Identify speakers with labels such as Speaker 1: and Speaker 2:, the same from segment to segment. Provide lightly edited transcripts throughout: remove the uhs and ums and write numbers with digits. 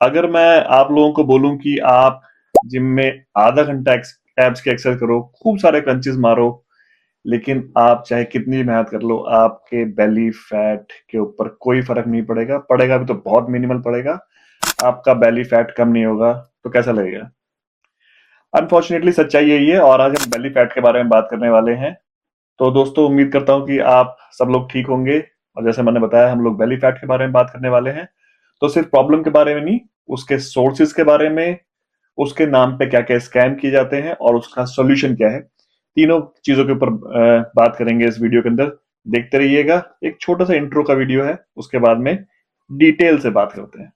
Speaker 1: अगर मैं आप लोगों को बोलूं कि आप जिम में आधा घंटा एब्स की एक्सरसाइज करो, खूब सारे क्रंचेस मारो, लेकिन आप चाहे कितनी भी मेहनत कर लो, आपके बेली फैट के ऊपर कोई फर्क नहीं पड़ेगा। पड़ेगा भी तो बहुत मिनिमल पड़ेगा। आपका बेली फैट कम नहीं होगा, तो कैसा लगेगा? अनफॉर्चुनेटली सच्चाई यही है, और आज हम बेली फैट के बारे में बात करने वाले हैं। तो दोस्तों, उम्मीद करता हूं कि आप सब लोग ठीक होंगे। और जैसे मैंने बताया, हम लोग बेली फैट के बारे में बात करने वाले हैं। तो सिर्फ प्रॉब्लम के बारे में नहीं, उसके सोर्सेज के बारे में, उसके नाम पे क्या क्या स्कैम किए जाते हैं और उसका सॉल्यूशन क्या है, तीनों चीजों के ऊपर बात करेंगे इस वीडियो के अंदर। देखते रहिएगा। एक छोटा सा इंट्रो का वीडियो है, उसके बाद में डिटेल से बात करते हैं।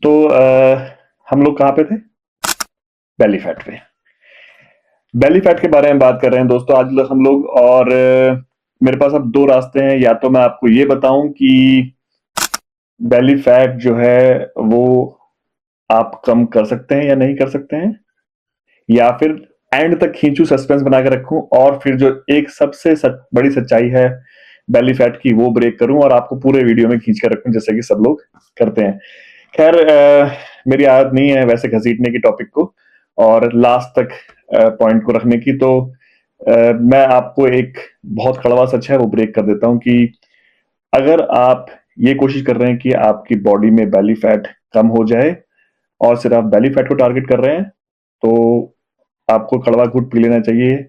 Speaker 1: तो हम लोग कहाँ पे थे? बेली फैट पे। बेली फैट के बारे में बात कर रहे हैं दोस्तों आज हम लोग। और मेरे पास अब दो रास्ते हैं। या तो मैं आपको ये बताऊं कि बेली फैट जो है वो आप कम कर सकते हैं या नहीं कर सकते हैं, या फिर एंड तक खींचू, सस्पेंस बना के रखूं, और फिर जो एक सबसे बड़ी सच्चाई है बेली फैट की, वो ब्रेक करूं और आपको पूरे वीडियो में खींच कर रखूं, जैसे कि सब लोग करते हैं। खैर, मेरी आदत नहीं है वैसे घसीटने की टॉपिक को और लास्ट तक पॉइंट को रखने की। तो मैं आपको एक बहुत कड़वा सच है वो ब्रेक कर देता हूं कि अगर आप ये कोशिश कर रहे हैं कि आपकी बॉडी में बेली फैट कम हो जाए और सिर्फ आप बेली फैट को टारगेट कर रहे हैं, तो आपको कड़वा घूंट पी लेना चाहिए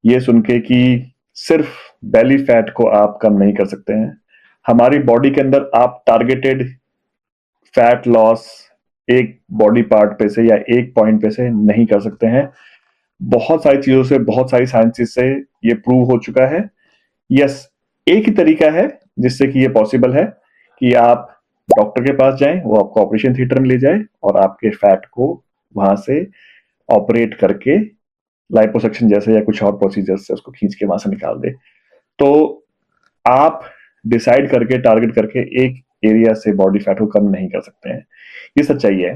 Speaker 1: ये सुन के कि सिर्फ बेली फैट को आप कम नहीं कर सकते हैं। हमारी बॉडी के अंदर आप टारगेटेड फैट लॉस एक बॉडी पार्ट पे से या एक पॉइंट पे से नहीं कर सकते हैं। बहुत सारी चीजों से, बहुत सारी साइंसिस से ये प्रूव हो चुका है। यस, एक ही तरीका है जिससे कि ये पॉसिबल है कि आप डॉक्टर के पास जाएं, वो आपको ऑपरेशन थिएटर में ले जाए और आपके फैट को वहां से ऑपरेट करके लाइपोसक्शन जैसे या कुछ और प्रोसीजर से उसको खींच के वहां से निकाल दे। तो आप डिसाइड करके, टारगेट करके एक एरिया से बॉडी फैट को कम नहीं कर सकते हैं। ये सच्चाई है।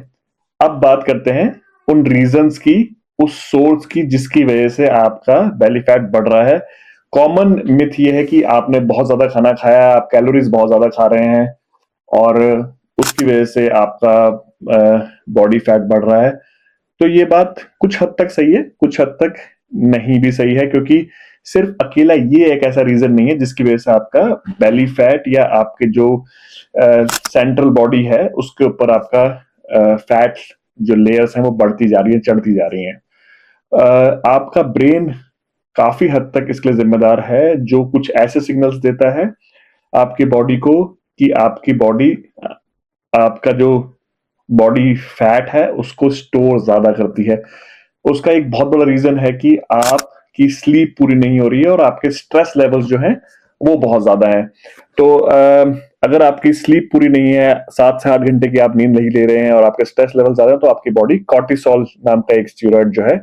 Speaker 1: अब बात करते हैं उन रीजंस की, उस सोर्स की जिसकी वजह से आपका बेली फैट बढ़ रहा है। कॉमन मिथ ये है कि आपने बहुत ज्यादा खाना खाया, आप कैलोरीज बहुत ज्यादा खा रहे हैं और उसकी वजह से आपका बॉडी फैट बढ़ रहा है। तो ये बात कुछ हद तक सही है, कुछ हद तक नहीं भी सही है, क्योंकि सिर्फ अकेला ये एक ऐसा रीजन नहीं है जिसकी वजह से आपका बेली फैट या आपके जो सेंट्रल बॉडी है उसके ऊपर आपका फैट जो लेयर्स हैं वो बढ़ती जा रही है, चढ़ती जा रही हैं। आपका ब्रेन काफी हद तक इसके लिए जिम्मेदार है, जो कुछ ऐसे सिग्नल्स देता है आपकी बॉडी को कि आपकी बॉडी, आपका जो बॉडी फैट है उसको स्टोर ज्यादा करती है। उसका एक बहुत बड़ा रीजन है कि आपकी स्लीप पूरी नहीं हो रही है और आपके स्ट्रेस लेवल्स जो हैं वो बहुत ज्यादा है। तो अगर आपकी स्लीप पूरी नहीं है, 7 से 8 घंटे की आप नींद नहीं ले रहे हैं और आपके स्ट्रेस लेवल ज्यादा है, तो आपकी बॉडी कॉर्टिसोल नाम का एक स्टीरॉयड जो है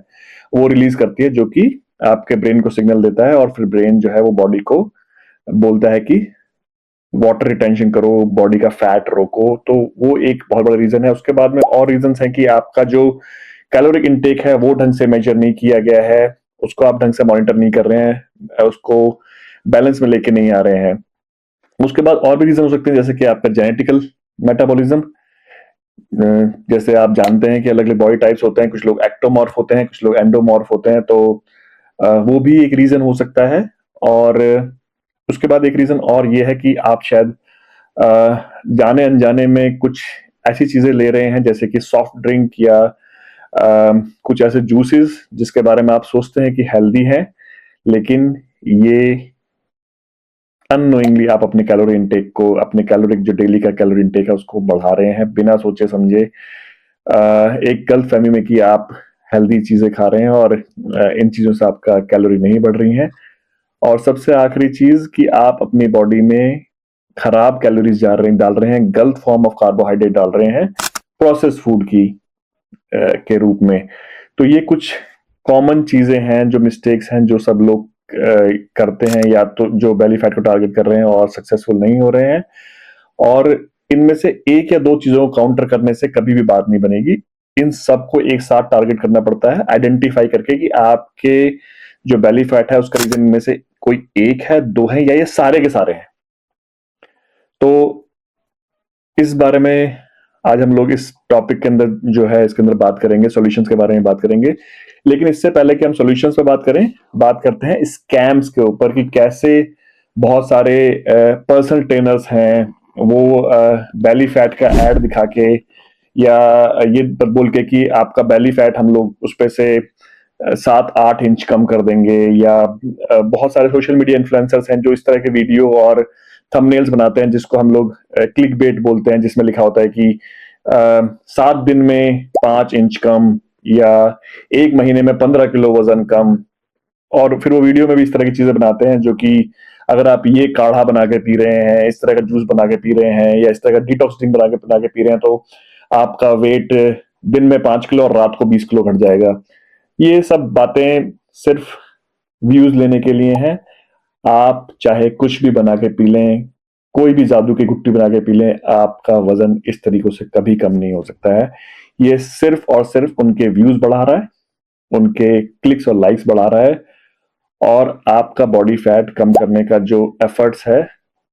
Speaker 1: वो रिलीज करती है, जो कि आपके ब्रेन को सिग्नल देता है और फिर ब्रेन जो है वो बॉडी को बोलता है कि वाटर रिटेंशन करो, बॉडी का फैट रोको। तो वो एक बहुत बड़ा रीजन है। उसके बाद में और रीजन है कि आपका जो कैलोरिक इनटेक है वो ढंग से मेजर नहीं किया गया है, उसको आप ढंग से मॉनिटर नहीं कर रहे हैं, उसको बैलेंस में लेके नहीं आ रहे हैं। उसके बाद और भी रीजन हो सकते हैं, जैसे कि आपका जेनेटिकल मेटाबॉलिज्म। जैसे आप जानते हैं कि अलग अलग बॉडी टाइप्स होते हैं, कुछ लोग एक्टोमॉर्फ होते हैं, कुछ लोग एंडोमॉर्फ होते हैं। तो वो भी एक रीजन हो सकता है। और उसके बाद एक रीजन और ये है कि आप शायद जाने अनजाने में कुछ ऐसी चीजें ले रहे हैं, जैसे कि सॉफ्ट ड्रिंक या कुछ ऐसे जूसेस जिसके बारे में आप सोचते हैं कि हेल्दी है, लेकिन ये अननोइंगली आप अपने कैलोरी इनटेक को, अपने कैलोरिक जो डेली का कैलोरी इनटेक है उसको बढ़ा रहे हैं बिना सोचे समझे, एक गलत फहमी में कि आप हेल्दी चीजें खा रहे हैं और इन चीजों से आपका कैलोरी नहीं बढ़ रही है। और सबसे आखिरी चीज कि आप अपनी बॉडी में खराब कैलोरीज डाल रहे हैं, गलत फॉर्म ऑफ कार्बोहाइड्रेट डाल रहे हैं प्रोसेस फूड की के रूप में। तो ये कुछ कॉमन चीजें हैं, जो मिस्टेक्स हैं, जो सब लोग करते हैं, या तो जो बेली फैट को टारगेट कर रहे हैं और सक्सेसफुल नहीं हो रहे हैं। और इनमें से एक या दो चीजों को काउंटर करने से कभी भी बात नहीं बनेगी। इन सबको एक साथ टारगेट करना पड़ता है, आइडेंटिफाई करके कि आपके जो बेली फैट है उसका रीजन में से कोई एक है, दो है, या ये सारे के सारे हैं। तो इस बारे में आज हम लोग इस टॉपिक के अंदर जो है इसके अंदर बात करेंगे, सॉल्यूशंस के बारे में बात करेंगे। लेकिन इससे पहले कि हम सॉल्यूशंस पे बात करें, बात करते हैं स्कैम्स के ऊपर कि कैसे बहुत सारे पर्सनल ट्रेनर्स हैं, वो बेली फैट का एड दिखा के या ये बोल के कि आपका बेली फैट हम लोग उस पे से 7-8 इंच कम कर देंगे, या बहुत सारे सोशल मीडिया इन्फ्लुएंसर्स हैं जो इस तरह के वीडियो और थंबनेल्स बनाते हैं जिसको हम लोग क्लिक बेट बोलते हैं, जिसमें लिखा होता है कि 7 दिन में 5 इंच कम, या 1 महीने में 15 किलो वजन कम। और फिर वो वीडियो में भी इस तरह की चीजें बनाते हैं जो कि अगर आप ये काढ़ा बना के पी रहे हैं, इस तरह का जूस बना के पी रहे हैं, या इस तरह का डिटॉक्स ड्रिंक बना के पी रहे हैं, तो आपका वेट दिन में 5 किलो और रात को 20 किलो घट जाएगा। ये सब बातें सिर्फ व्यूज लेने के लिए हैं। आप चाहे कुछ भी बना के पी लें, कोई भी जादू की गुट्टी बना के पी लें, आपका वजन इस तरीकों से कभी कम नहीं हो सकता है। ये सिर्फ और सिर्फ उनके व्यूज बढ़ा रहा है, उनके क्लिक्स और लाइक्स बढ़ा रहा है, और आपका बॉडी फैट कम करने का जो एफर्ट्स है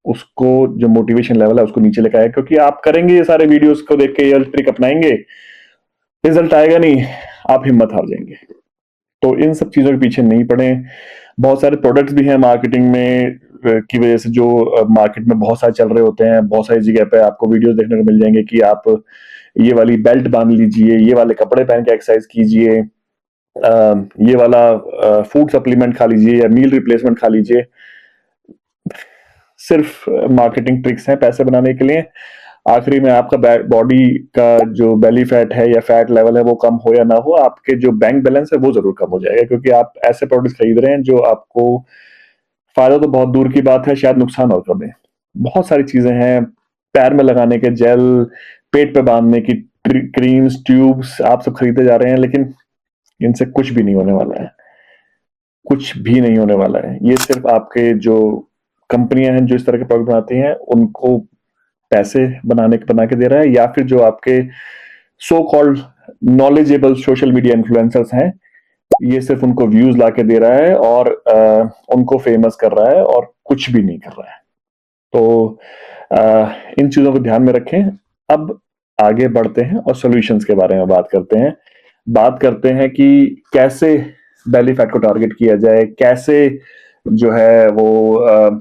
Speaker 1: उसको, जो मोटिवेशन लेवल है उसको नीचे लेकर आएगा। क्योंकि आप करेंगे ये सारे वीडियोस को देख के, ये ट्रिक अपनाएंगे, रिजल्ट आएगा नहीं, आप हिम्मत हार जाएंगे। तो इन सब चीजों के पीछे नहीं पड़े। बहुत सारे प्रोडक्ट्स भी हैं मार्केटिंग में की वजह से, जो मार्केट में बहुत सारे चल रहे होते हैं। बहुत सारी जगह पे आपको वीडियोस देखने को मिल जाएंगे कि आप ये वाली बेल्ट बांध लीजिए, ये वाले कपड़े पहन के एक्सरसाइज कीजिए, ये वाला फूड सप्लीमेंट खा लीजिए, या मील रिप्लेसमेंट खा लीजिए। सिर्फ मार्केटिंग ट्रिक्स हैं पैसे बनाने के लिए। आखिरी में आपका बॉडी का जो बेली फैट है या फैट लेवल है वो कम हो या ना हो, आपके जो बैंक बैलेंस है वो जरूर कम हो जाएगा, क्योंकि आप ऐसे प्रोडक्ट्स खरीद रहे हैं जो आपको फायदा तो बहुत दूर की बात है, शायद नुकसान और कर दें। बहुत सारी चीजें हैं, पैर में लगाने के जेल, पेट पे बांधने की क्रीम्स, ट्यूब्स, आप सब खरीदते जा रहे हैं, लेकिन इनसे कुछ भी नहीं होने वाला है, कुछ भी नहीं होने वाला है। ये सिर्फ आपके जो कंपनियां हैं जो इस तरह के प्रोडक्ट बनाती हैं उनको पैसे बना के दे रहा है, या फिर जो आपके so called knowledgeable social media influencers हैं, ये सिर्फ उनको व्यूज ला के दे रहा है और उनको फेमस कर रहा है, और कुछ भी नहीं कर रहा है। तो इन चीजों को ध्यान में रखें। अब आगे बढ़ते हैं और सॉल्यूशंस के बारे में बात करते हैं। बात करते हैं कि कैसे बेली फैट को टारगेट किया जाए, कैसे जो है वो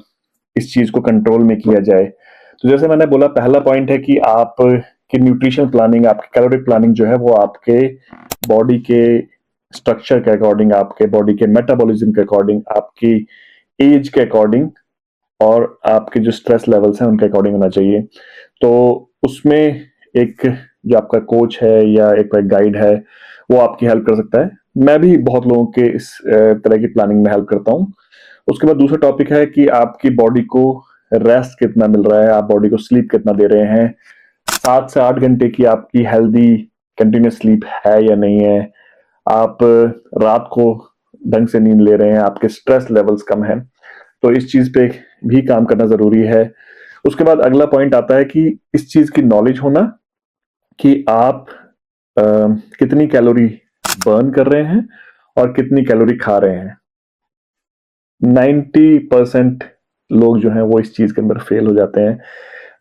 Speaker 1: इस चीज को कंट्रोल में किया जाए। तो जैसे मैंने बोला, पहला पॉइंट है कि आप की न्यूट्रिशन प्लानिंग, आपकी कैलोरी प्लानिंग जो है वो आपके बॉडी के स्ट्रक्चर के अकॉर्डिंग, आपके बॉडी के मेटाबॉलिज्म के अकॉर्डिंग, आपकी एज के अकॉर्डिंग, और आपके जो स्ट्रेस लेवल्स हैं उनके अकॉर्डिंग होना चाहिए। तो उसमें एक जो आपका कोच है या एक गाइड है वो आपकी हेल्प कर सकता है। मैं भी बहुत लोगों के इस तरह की प्लानिंग में हेल्प करता हूँ। उसके बाद दूसरा टॉपिक है कि आपकी बॉडी को रेस्ट कितना मिल रहा है, आप बॉडी को स्लीप कितना दे रहे हैं। 7 से 8 घंटे की आपकी हेल्दी कंटिन्यूस स्लीप है या नहीं है, आप रात को ढंग से नींद ले रहे हैं, आपके स्ट्रेस लेवल्स कम है, तो इस चीज पे भी काम करना जरूरी है। उसके बाद अगला पॉइंट आता है कि इस चीज की नॉलेज होना कि आप कितनी कैलोरी बर्न कर रहे हैं और कितनी कैलोरी खा रहे हैं। 90% लोग जो हैं वो इस चीज के अंदर फेल हो जाते हैं।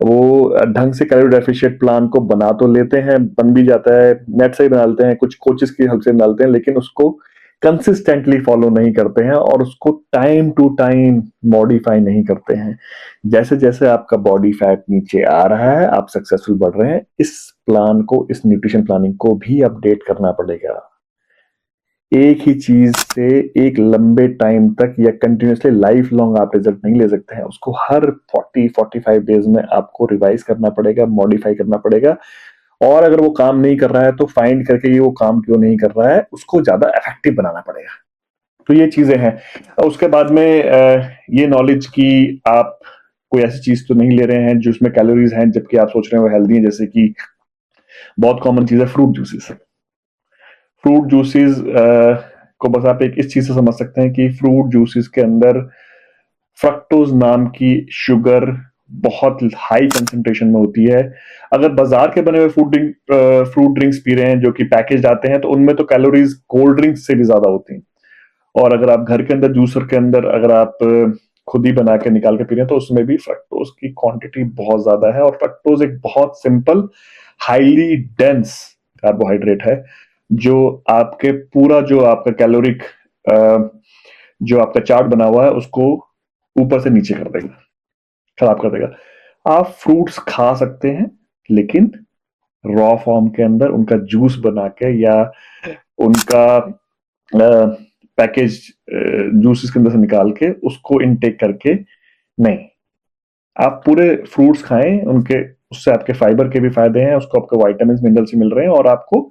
Speaker 1: वो ढंग से कैलोरी डेफिशिएंट प्लान को बना तो लेते हैं, बन भी जाता है, नेट से ही बना लेते हैं, कुछ कोचेस की हेल्प से डालते हैं, लेकिन उसको कंसिस्टेंटली फॉलो नहीं करते हैं और उसको टाइम टू टाइम मॉडिफाई नहीं करते हैं। जैसे जैसे आपका बॉडी फैट नीचे आ रहा है, आप सक्सेसफुल बढ़ रहे हैं, इस प्लान को, इस न्यूट्रिशन प्लानिंग को भी अपडेट करना पड़ेगा। एक ही चीज से एक लंबे टाइम तक या कंटिन्यूसली लाइफ लॉन्ग आप रिजल्ट नहीं ले सकते हैं। उसको हर 40-45 डेज में आपको रिवाइज करना पड़ेगा, मॉडिफाई करना पड़ेगा, और अगर वो काम नहीं कर रहा है तो फाइंड करके ये वो काम क्यों नहीं कर रहा है, उसको ज्यादा इफेक्टिव बनाना पड़ेगा। तो ये चीजें हैं। उसके बाद में ये नॉलेज की आप कोई ऐसी चीज तो नहीं ले रहे हैं जिसमें कैलोरीज हैं जबकि आप सोच रहे हैं वो हेल्दी है। जैसे कि बहुत कॉमन चीज है फ्रूट जूसेस। फ्रूट जूसेस को बस आप एक इस चीज से समझ सकते हैं कि फ्रूट जूसेस के अंदर फ्रक्टोज नाम की शुगर बहुत हाई कंसंट्रेशन में होती है। अगर बाजार के बने हुए फ्रूट ड्रिंक्स पी रहे हैं जो कि पैकेज आते हैं, तो उनमें तो कैलोरीज कोल्ड ड्रिंक्स से भी ज्यादा होती हैं। और अगर आप घर के अंदर जूसर के अंदर अगर आप खुद ही बना के निकाल के पी रहे हैं, तो उसमें भी फ्रक्टोज की क्वांटिटी बहुत ज्यादा है। और फ्रक्टोज एक बहुत सिंपल, हाईली डेंस कार्बोहाइड्रेट है, जो आपके पूरा जो आपका कैलोरिक जो आपका चार्ट बना हुआ है उसको ऊपर से नीचे कर देगा, खराब कर देगा। आप फ्रूट्स खा सकते हैं, लेकिन रॉ फॉर्म के अंदर उनका जूस बना के या उनका पैकेज जूसेस के अंदर से निकाल के उसको इनटेक करके नहीं। आप पूरे फ्रूट्स खाएं, उनके उससे आपके फाइबर के भी फायदे हैं, उसको आपको वाइटामिन मिनरल्स मिल रहे हैं, और आपको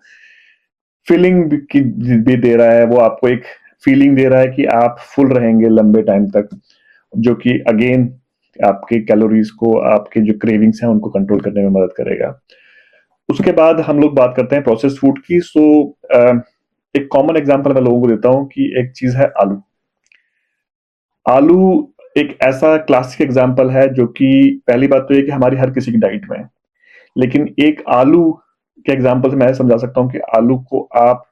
Speaker 1: फीलिंग भी दे रहा है। वो आपको एक फीलिंग दे रहा है कि आप फुल रहेंगे लंबे टाइम तक, जो कि अगेन आपके कैलोरीज को, आपके जो क्रेविंग्स हैं उनको कंट्रोल करने में मदद करेगा। उसके बाद हम लोग बात करते हैं प्रोसेस्ड फूड की। एक कॉमन एग्जांपल मैं लोगों को देता हूं कि एक चीज है आलू। आलू एक ऐसा क्लासिक एग्जांपल है जो कि पहली बात तो ये कि हमारी हर किसी की डाइट में है, लेकिन एक आलू के एग्जांपल से मैं समझा सकता हूं कि आलू को आप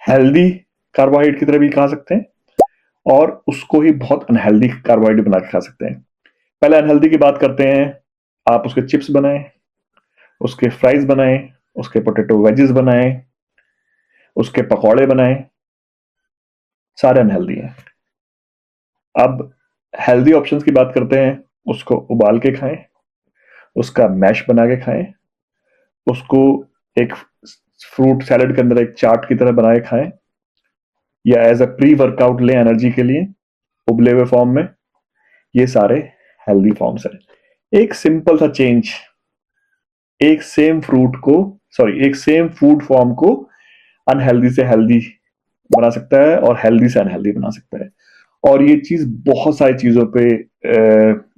Speaker 1: हेल्दी कार्बोहाइड्रेट की तरह भी खा सकते हैं, और उसको ही बहुत अनहेल्दी कार्बोहाइड्रेट बना के खा सकते हैं। पहले अनहेल्दी की बात करते हैं। आप उसके चिप्स बनाएं, उसके फ्राइज बनाएं, उसके पोटैटो वेजेस बनाएं, उसके पकौड़े बनाएं, सारे अनहेल्दी हैं। अब हेल्दी ऑप्शंस की बात करते हैं। उसको उबाल के खाएं, उसका मैश बना के खाएं, उसको एक फ्रूट सैलेड के अंदर एक चाट की तरह बनाए खाएं, या एज अ प्री वर्कआउट लें एनर्जी के लिए उबले हुए फॉर्म में। ये सारे हेल्दी फॉर्म्स हैं। एक सिंपल सा चेंज एक सेम फ्रूट को, सॉरी, एक सेम फूड फॉर्म को अनहेल्दी से हेल्दी बना सकता है और हेल्दी से अनहेल्दी बना सकता है। और ये चीज बहुत सारी चीजों पे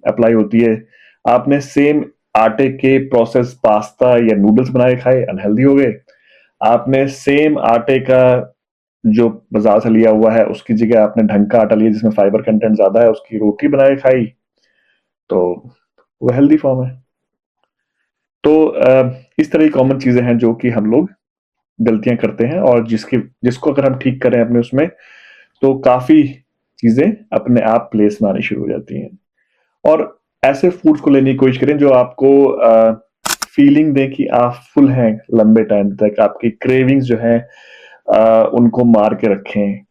Speaker 1: अप्लाई होती है। आपने सेम आटे के प्रोसेस पास्ता या नूडल्स बनाए खाए, अनहेल्दी हो गए। आपने सेम आटे का जो बाजार से लिया हुआ है उसकी जगह आपने ढंग का आटा लिया जिसमें फाइबर कंटेंट ज्यादा है, उसकी रोटी बनाए खाई, तो वो हेल्दी फॉर्म है। तो इस तरह की कॉमन चीजें हैं जो कि हम लोग गलतियां करते हैं, और जिसको अगर हम ठीक करें अपने उसमें, तो काफी चीजें अपने आप प्लेस में आनी शुरू हो जाती हैं। और ऐसे फूड्स को लेने की कोशिश करें जो आपको फीलिंग दें कि आप फुल हैं लंबे टाइम तक, आपकी क्रेविंग्स जो है उनको मार के रखें।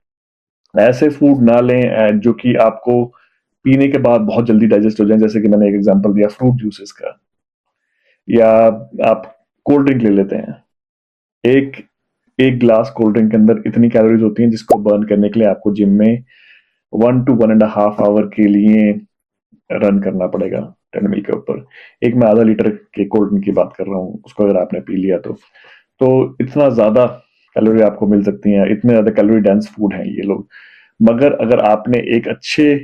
Speaker 1: ऐसे फूड ना लें जो कि आपको पीने के बाद बहुत जल्दी डाइजेस्ट हो जाए, जैसे कि मैंने एक एग्जांपल दिया फ्रूट जूसेस का। या आप कोल्ड ड्रिंक ले लेते हैं, एक एक ग्लास कोल्ड ड्रिंक के अंदर इतनी कैलोरीज होती हैं जिसको बर्न करने के लिए आपको जिम में 1 to 1.5 आवर के लिए रन करना पड़ेगा ट्रेडमिल के ऊपर। एक मैं आधा लीटर के कोल्ड ड्रिंक की बात कर रहा हूँ, उसको अगर आपने पी लिया तो इतना ज्यादा कैलोरी आपको मिल सकती हैं, इतने ज्यादा कैलोरी डेंस फूड हैं ये लोग। मगर अगर आपने एक अच्छे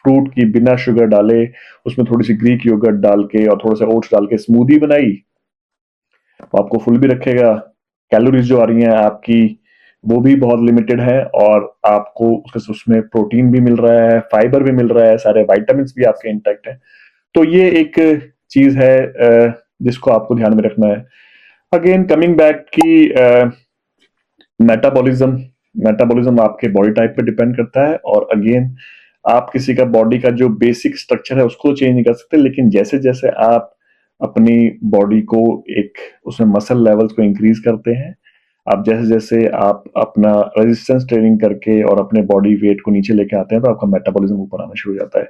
Speaker 1: फ्रूट की बिना शुगर डाले, उसमें थोड़ी सी ग्रीक योगर्ट डाल के और थोड़ा सा ओट्स डाल के स्मूदी बनाई, तो आपको फुल भी रखेगा। कैलोरीज जो आ रही हैं आपकी वो भी बहुत लिमिटेड है, और आपको उसमें प्रोटीन भी मिल रहा है, फाइबर भी मिल रहा है, सारे वाइटामिन भी आपके इंटैक्ट हैं। तो ये एक चीज है जिसको आपको ध्यान में रखना है। अगेन कमिंग बैक की मेटाबॉलिज्म मेटाबॉलिज्म आपके बॉडी टाइप पे डिपेंड करता है। और अगेन आप किसी का बॉडी का जो बेसिक स्ट्रक्चर है उसको चेंज नहीं कर सकते, लेकिन जैसे जैसे आप अपनी बॉडी को एक उसमें मसल लेवल्स को इंक्रीज करते हैं, आप जैसे जैसे आप अपना रेजिस्टेंस ट्रेनिंग करके और अपने बॉडी वेट को नीचे लेके आते हैं, तो आपका मेटाबॉलिज्म ऊपर आना शुरू हो जाता है।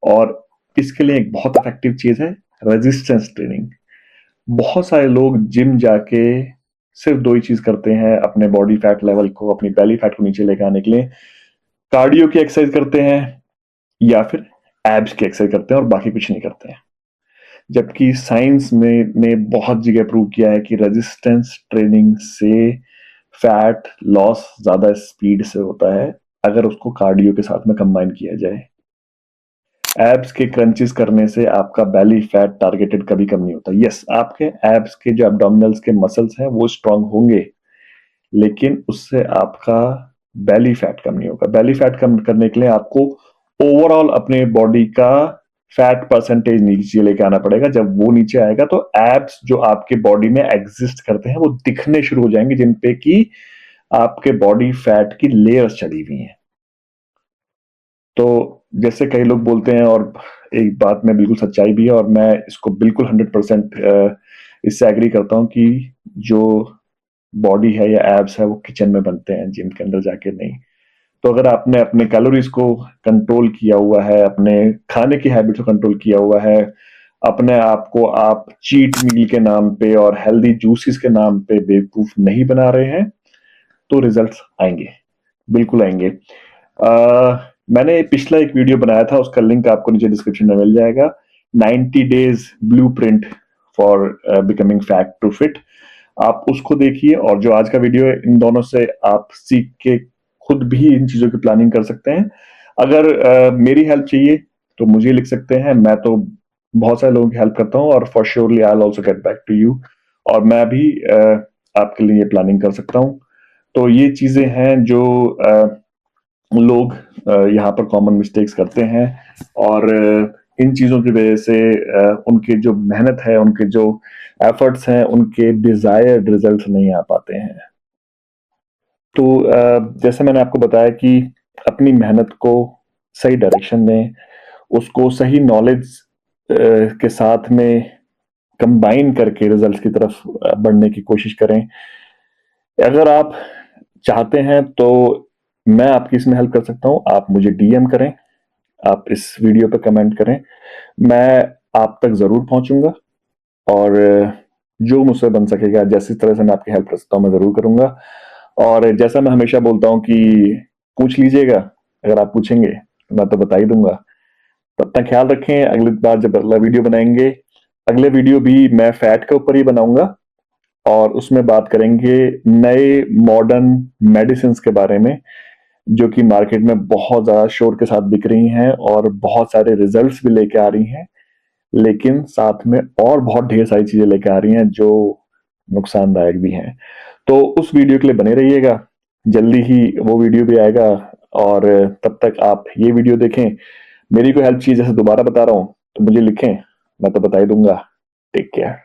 Speaker 1: और इसके लिए एक बहुत इफेक्टिव चीज है रेजिस्टेंस ट्रेनिंग। बहुत सारे लोग जिम जाके सिर्फ दो ही चीज करते हैं अपने बॉडी फैट लेवल को, अपनी बेली फैट को नीचे लेके आने के लिए: कार्डियो की एक्सरसाइज करते हैं या फिर एब्स की एक्सरसाइज करते हैं, और बाकी कुछ नहीं करते हैं। जबकि साइंस में ने बहुत जगह प्रूव किया है कि रेजिस्टेंस ट्रेनिंग से फैट लॉस ज्यादा स्पीड से होता है अगर उसको कार्डियो के साथ में कंबाइन किया जाए। एब्स के क्रंचेस करने से आपका बेली फैट टारगेटेड कभी कम नहीं होता। यस, आपके एब्स के जो एब्डोमिनल्स के मसल्स हैं वो स्ट्रांग होंगे, लेकिन उससे आपका बेली फैट कम नहीं होगा। बेली फैट कम करने के लिए आपको ओवरऑल अपने बॉडी का फैट परसेंटेज नीचे लेके आना पड़ेगा। जब वो नीचे आएगा तो एब्स जो आपके बॉडी में एग्जिस्ट करते हैं वो दिखने शुरू हो जाएंगे, जिन पे कि आपके बॉडी फैट की लेयर्स चढ़ी हुई हैं। तो जैसे कई लोग बोलते हैं, और एक बात में बिल्कुल सच्चाई भी है, और मैं इसको बिल्कुल 100% इससे एग्री करता हूं कि जो बॉडी है या एब्स है वो किचन में बनते हैं, जिम के अंदर जाके नहीं। तो अगर आपने अपने कैलोरीज को कंट्रोल किया हुआ है, अपने खाने की हैबिट को कंट्रोल किया हुआ है, अपने आप को आप चीट मील के नाम पे और हेल्दी जूसेस के नाम पे बेवकूफ नहीं बना रहे हैं, तो रिजल्ट्स आएंगे, बिल्कुल आएंगे। मैंने पिछला एक वीडियो बनाया था, उसका लिंक आपको नीचे डिस्क्रिप्शन में मिल जाएगा। 90 days blueprint for becoming fat to fit, आप उसको देखिए। और जो आज का वीडियो है, इन दोनों से आप सीख के खुद भी इन चीजों की प्लानिंग कर सकते हैं। अगर मेरी हेल्प चाहिए तो मुझे लिख सकते हैं, मैं तो बहुत सारे लोगों की हेल्प करता हूँ, और for surely I will also get back to you. और मैं भी आपके लिए प्लानिंग कर सकता हूँ। तो ये चीजें हैं जो लोग यहाँ पर कॉमन मिस्टेक्स करते हैं, और इन चीजों की वजह से उनके जो मेहनत है, उनके जो एफर्ट्स हैं, उनके डिजायर्ड रिजल्ट्स नहीं आ पाते हैं। तो जैसे मैंने आपको बताया कि अपनी मेहनत को सही डायरेक्शन में, उसको सही नॉलेज के साथ में कंबाइन करके रिजल्ट्स की तरफ बढ़ने की कोशिश करें। अगर आप चाहते हैं तो मैं आपकी इसमें हेल्प कर सकता हूं। आप मुझे डीएम करें, आप इस वीडियो पे कमेंट करें, मैं आप तक जरूर पहुंचूंगा, और जो मुझसे बन सकेगा, जैसी तरह से मैं आपकी हेल्प कर सकता हूं, मैं जरूर करूंगा। और जैसा मैं हमेशा बोलता हूं कि पूछ लीजिएगा, अगर आप पूछेंगे तो मैं तो बता ही दूंगा। तब तक ख्याल रखें, अगली बार जब अगला वीडियो बनाएंगे, अगले वीडियो भी मैं फैट के ऊपर ही बनाऊंगा, और उसमें बात करेंगे नए मॉडर्न मेडिसिन के बारे में, जो कि मार्केट में बहुत ज्यादा शोर के साथ बिक रही हैं और बहुत सारे रिजल्ट्स भी लेके आ रही हैं, लेकिन साथ में और बहुत ढेर सारी चीजें लेके आ रही हैं जो नुकसानदायक भी हैं। तो उस वीडियो के लिए बने रहिएगा, जल्दी ही वो वीडियो भी आएगा। और तब तक आप ये वीडियो देखें, मेरी कोई हेल्प चाहिए, जैसे दोबारा बता रहा हूं, तो मुझे लिखें, मैं तो बता ही दूंगा। Take care.